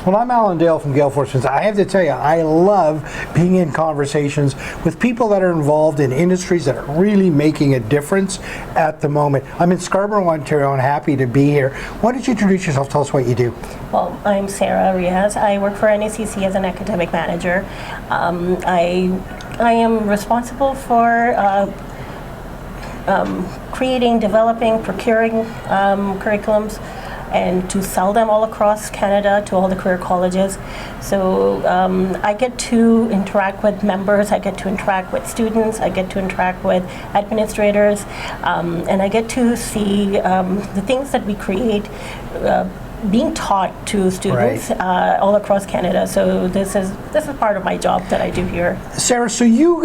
Well, I'm Alan Dale from Gale Fortunes. I have to tell you, I love being in conversations with people that are involved in industries that are really making a difference at the moment. I'm in Scarborough, Ontario, and happy to be here. Why don't you introduce yourself? Tell us what you do. Well, I'm Sarah Riaz. I work for NACC as an academic manager. I am responsible for creating, developing, procuring curriculums and to sell them all across Canada to all the career colleges. So I get to interact with members, I get to interact with students, I get to interact with administrators, and I get to see the things that we create being taught to students all across Canada. So this is part of my job that I do here. Sarah, so you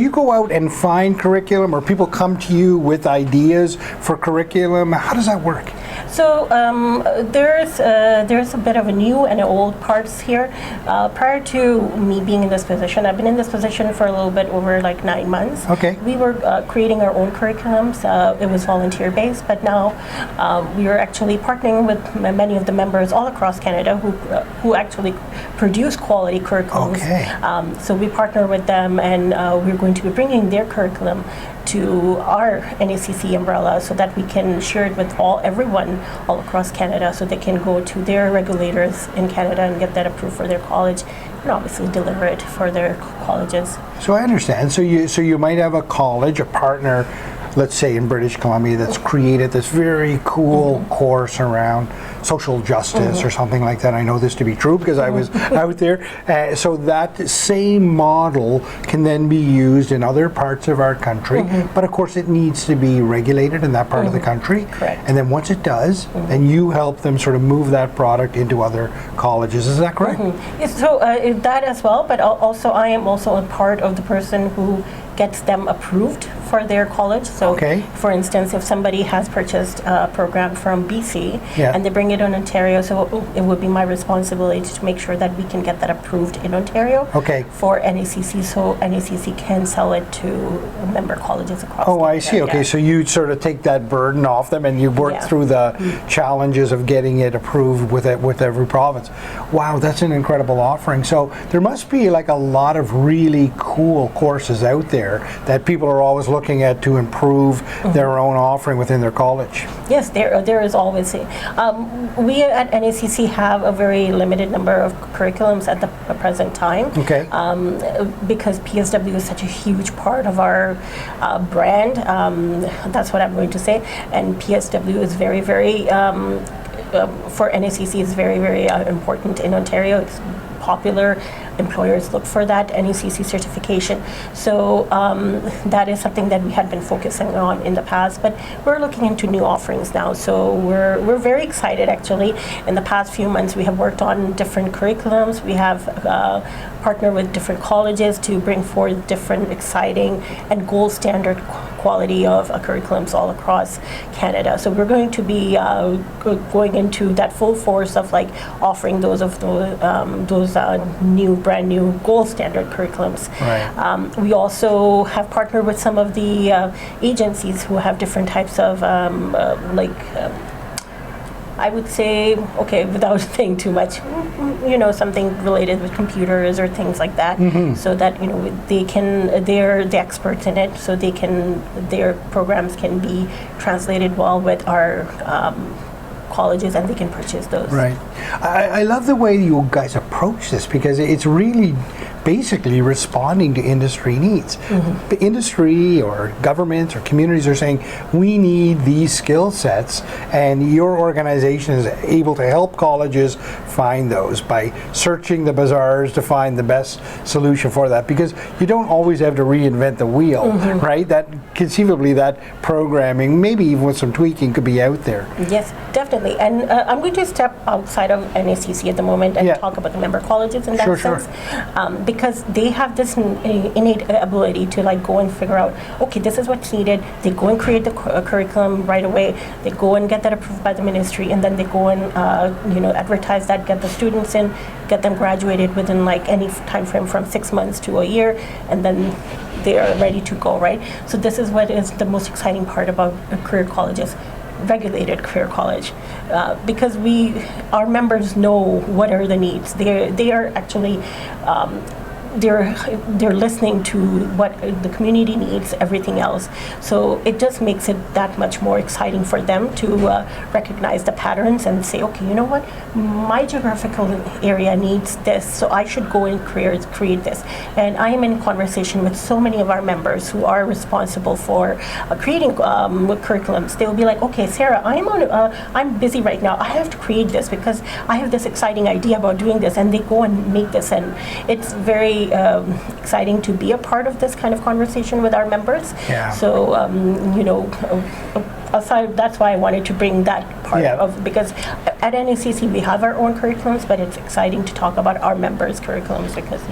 go out and find curriculum, or people come to you with ideas for curriculum. How does that work? So there's a bit of a new and an old parts here. Prior to me being in this position, I've been in this position for a little bit over like 9 months. Okay. We were creating our own curriculums. It was volunteer based, but now we are actually partnering with many of the members all across Canada who actually produce quality curriculums. Okay. So we partner with them, and we're going to be bringing their curriculum to our NACC umbrella so that we can share it with everyone all across Canada, so they can go to their regulators in Canada and get that approved for their college, and obviously deliver it for their colleges. So I understand. So you might have a college, a partner, let's say in British Columbia, that's created this very cool course around social justice or something like that. I know this to be true because I was out there. So that same model can then be used in other parts of our country, but of course it needs to be regulated in that part of the country. Correct. And then once it does, then you help them sort of move that product into other colleges. Is that correct? So that as well, but also I am also a part of the person who gets them approved for their college. So for instance, if somebody has purchased a program from BC and they bring it in Ontario, so it would be my responsibility to make sure that we can get that approved in Ontario for NACC, so NACC can sell it to member colleges across Canada. I see. Okay, so you sort of take that burden off them, and you work through the challenges of getting it approved with every province. Wow, that's an incredible offering. So there must be like a lot of really cool courses out there that people are always looking at to improve their own offering within their college. Yes, there is always. We at NACC have a very limited number of curriculums at the present time. Okay. Because PSW is such a huge part of our brand. That's what I'm going to say. And PSW is very, very for NACC is very, very important in Ontario. It's popular. Employers look for that NACC certification. So that is something that we had been focusing on in the past, but we're looking into new offerings now. So we're very excited actually. In the past few months we have worked on different curriculums. We have partnered with different colleges to bring forth different exciting and gold standard quality of curriculums all across Canada. So we're going to be going into that full force of like offering those brand new gold standard curriculums. Right. We also have partnered with some of the agencies who have different types of I would say, without saying too much, something related with computers or things like that, so that they're the experts in it, so their programs can be translated well with our colleges, and they can purchase those. Right. I love the way you guys approach this, because it's really basically responding to industry needs. The industry or governments or communities are saying, we need these skill sets, and your organization is able to help colleges find those by searching the bazaars to find the best solution for that, because you don't always have to reinvent the wheel, right? That conceivably that programming, maybe even with some tweaking, could be out there. Yes, definitely. And I'm going to step outside of NACC at the moment and talk about the member colleges in that sense. Because they have this innate ability to like go and figure out, okay, this is what's needed. They go and create the curriculum right away. They go and get that approved by the ministry, and then they go and advertise that, get the students in, get them graduated within like any time frame from 6 months to a year, and then they are ready to go, right? So this is what is the most exciting part about career colleges. regulated career college, because our members know what are the needs. They are actually they're listening to what the community needs, everything else. So it just makes it that much more exciting for them to recognize the patterns and say, okay, you know what, my geographical area needs this, so I should go and create this. And I am in conversation with so many of our members who are responsible for creating curriculums. They will be like, okay, Sarah, I'm busy right now. I have to create this because I have this exciting idea about doing this, and they go and make this, and it's very exciting to be a part of this kind of conversation with our members. Yeah. So, aside, that's why I wanted to bring that part of, because at NACC we have our own curriculums, but it's exciting to talk about our members' curriculums because,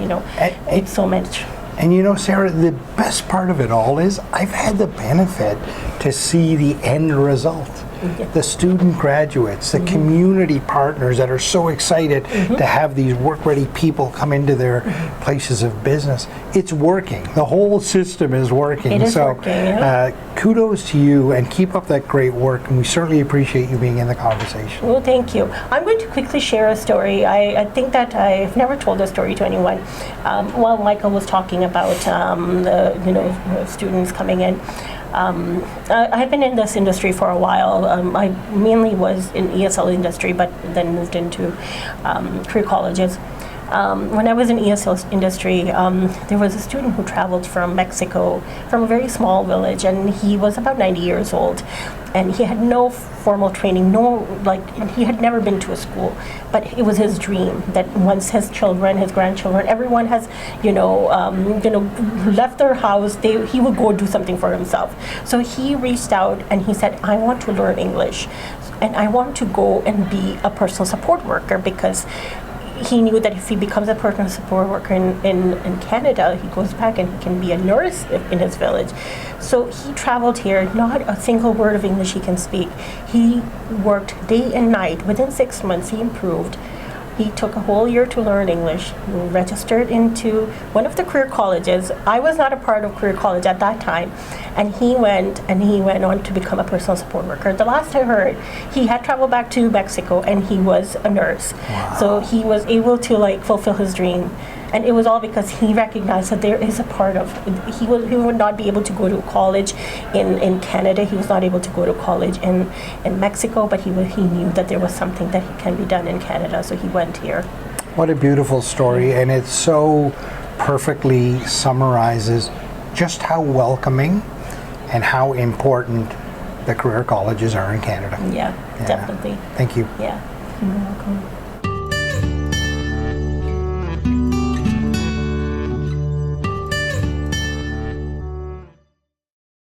it's so much. And Sarah, the best part of it all is I've had the benefit to see the end result. The student graduates, the community partners that are so excited to have these work-ready people come into their places of business. It's working. The whole system is working. It is working, kudos to you, and keep up that great work, and we certainly appreciate you being in the conversation. Well, thank you. I'm going to quickly share a story. I think that I've never told this story to anyone. While Michael was talking about students coming in, I've been in this industry for a while. I mainly was in ESL industry, but then moved into career colleges. When I was in ESL industry, there was a student who traveled from Mexico, from a very small village, and he was about 90 years old. And he had no formal training, he had never been to a school, but it was his dream that once his children, his grandchildren, everyone has, left their house, he would go do something for himself. So he reached out and he said, I want to learn English, and I want to go and be a personal support worker, because he knew that if he becomes a personal support worker in Canada, he goes back and he can be a nurse in his village. So he traveled here, not a single word of English he can speak. He worked day and night. Within 6 months, he improved. He took a whole year to learn English, registered into one of the career colleges. I was not a part of career college at that time. And he went on to become a personal support worker. The last I heard, he had traveled back to Mexico and he was a nurse. Wow. So he was able to fulfill his dream. And it was all because he recognized that there is a part of, he would not be able to go to college in Canada. He was not able to go to college in Mexico, but he knew that there was something that can be done in Canada, so he went here. What a beautiful story, and it so perfectly summarizes just how welcoming and how important the career colleges are in Canada. Yeah, definitely. Thank you. Yeah, you're welcome.